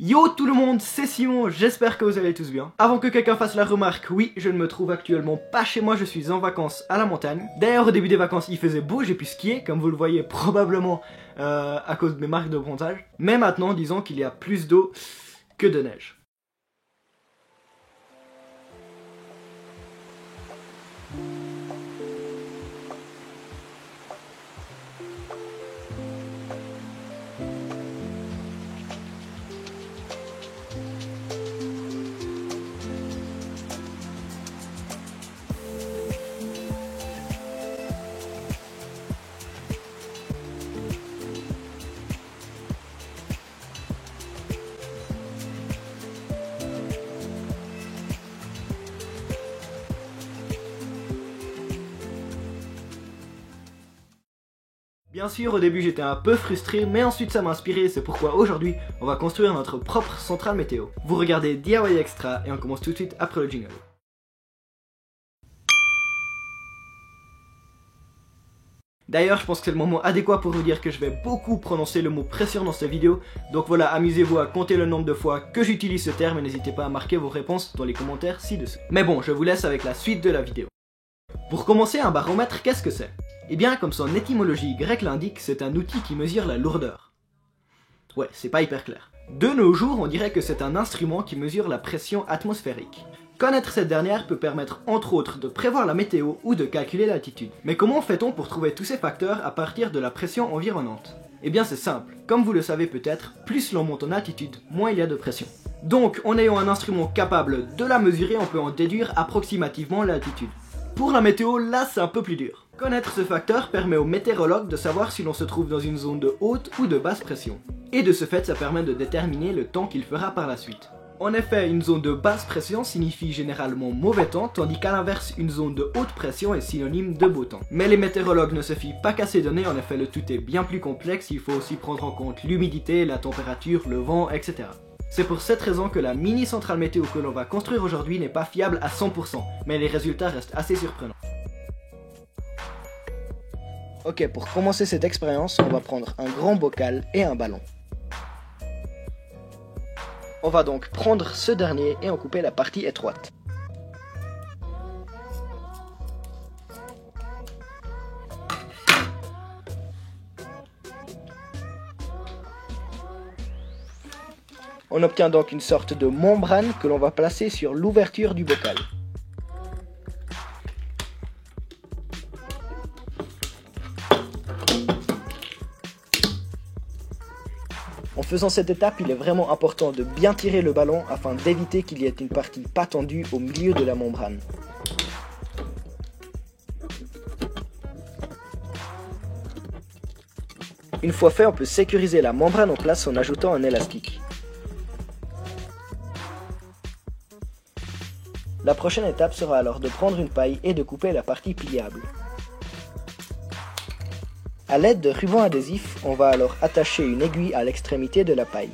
Yo tout le monde, c'est Simon, j'espère que vous allez tous bien. Avant que quelqu'un fasse la remarque, oui, je ne me trouve actuellement pas chez moi, je suis en vacances à la montagne. D'ailleurs, au début des vacances, il faisait beau, j'ai pu skier, comme vous le voyez probablement à cause de mes marques de bronzage. Mais maintenant, disons qu'il y a plus d'eau que de neige. Bien sûr, au début j'étais un peu frustré, mais ensuite ça m'a inspiré, c'est pourquoi aujourd'hui on va construire notre propre centrale météo. Vous regardez DIY Extra et on commence tout de suite après le jingle. D'ailleurs, je pense que c'est le moment adéquat pour vous dire que je vais beaucoup prononcer le mot pression dans cette vidéo, donc voilà, amusez-vous à compter le nombre de fois que j'utilise ce terme et n'hésitez pas à marquer vos réponses dans les commentaires ci-dessous. Mais bon, je vous laisse avec la suite de la vidéo. Pour commencer, un baromètre, qu'est-ce que c'est? Eh bien, comme son étymologie grecque l'indique, c'est un outil qui mesure la lourdeur. Ouais, c'est pas hyper clair. De nos jours, on dirait que c'est un instrument qui mesure la pression atmosphérique. Connaître cette dernière peut permettre entre autres de prévoir la météo ou de calculer l'altitude. Mais comment fait-on pour trouver tous ces facteurs à partir de la pression environnante? Eh bien c'est simple, comme vous le savez peut-être, plus l'on monte en altitude, moins il y a de pression. Donc en ayant un instrument capable de la mesurer, on peut en déduire approximativement l'altitude. Pour la météo, là c'est un peu plus dur. Connaître ce facteur permet aux météorologues de savoir si l'on se trouve dans une zone de haute ou de basse pression. Et de ce fait, ça permet de déterminer le temps qu'il fera par la suite. En effet, une zone de basse pression signifie généralement mauvais temps, tandis qu'à l'inverse, une zone de haute pression est synonyme de beau temps. Mais les météorologues ne se fient pas qu'à ces données, en effet le tout est bien plus complexe, il faut aussi prendre en compte l'humidité, la température, le vent, etc. C'est pour cette raison que la mini centrale météo que l'on va construire aujourd'hui n'est pas fiable à 100%, mais les résultats restent assez surprenants. Ok, pour commencer cette expérience, on va prendre un grand bocal et un ballon. On va donc prendre ce dernier et en couper la partie étroite. On obtient donc une sorte de membrane que l'on va placer sur l'ouverture du bocal. En faisant cette étape, il est vraiment important de bien tirer le ballon afin d'éviter qu'il y ait une partie pas tendue au milieu de la membrane. Une fois fait, on peut sécuriser la membrane en place en ajoutant un élastique. La prochaine étape sera alors de prendre une paille et de couper la partie pliable. A l'aide de ruban adhésif, on va alors attacher une aiguille à l'extrémité de la paille.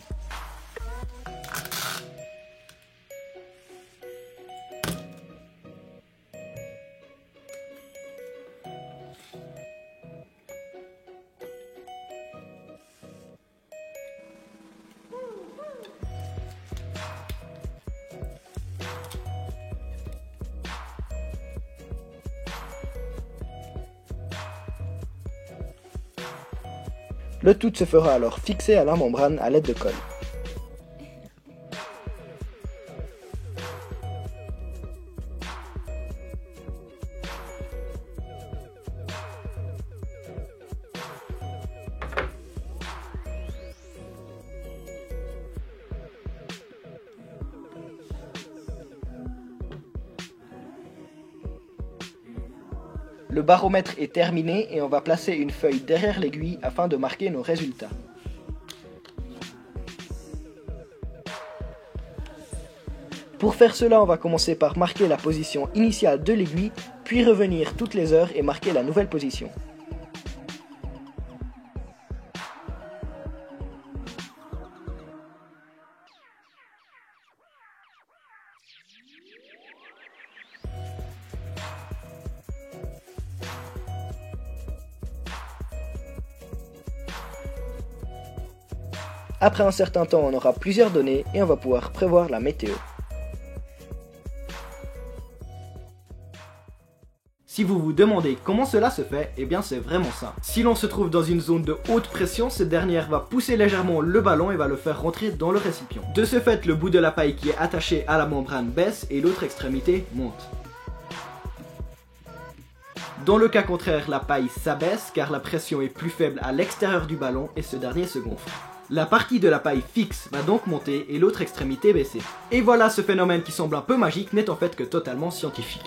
Le tout se fera alors fixer à la membrane à l'aide de colle. Le baromètre est terminé et on va placer une feuille derrière l'aiguille afin de marquer nos résultats. Pour faire cela, on va commencer par marquer la position initiale de l'aiguille, puis revenir toutes les heures et marquer la nouvelle position. Après un certain temps, on aura plusieurs données et on va pouvoir prévoir la météo. Si vous vous demandez comment cela se fait, eh bien c'est vraiment ça. Si l'on se trouve dans une zone de haute pression, cette dernière va pousser légèrement le ballon et va le faire rentrer dans le récipient. De ce fait, le bout de la paille qui est attaché à la membrane baisse et l'autre extrémité monte. Dans le cas contraire, la paille s'abaisse car la pression est plus faible à l'extérieur du ballon et ce dernier se gonfle. La partie de la paille fixe va donc monter et l'autre extrémité baisser. Et voilà, ce phénomène qui semble un peu magique n'est en fait que totalement scientifique.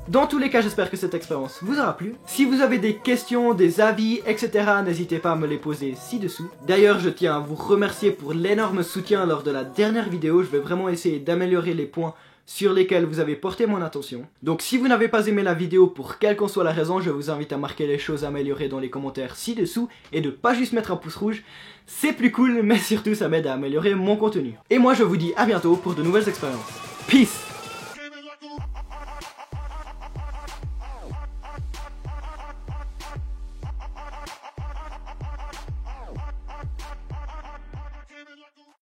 Dans tous les cas, j'espère que cette expérience vous aura plu. Si vous avez des questions, des avis, etc., n'hésitez pas à me les poser ci-dessous. D'ailleurs, je tiens à vous remercier pour l'énorme soutien lors de la dernière vidéo. Je vais vraiment essayer d'améliorer les points sur lesquels vous avez porté mon attention. Donc si vous n'avez pas aimé la vidéo pour quelle qu'en soit la raison, je vous invite à marquer les choses améliorées dans les commentaires ci-dessous et de pas juste mettre un pouce rouge. C'est plus cool, mais surtout ça m'aide à améliorer mon contenu. Et moi je vous dis à bientôt pour de nouvelles expériences. Peace!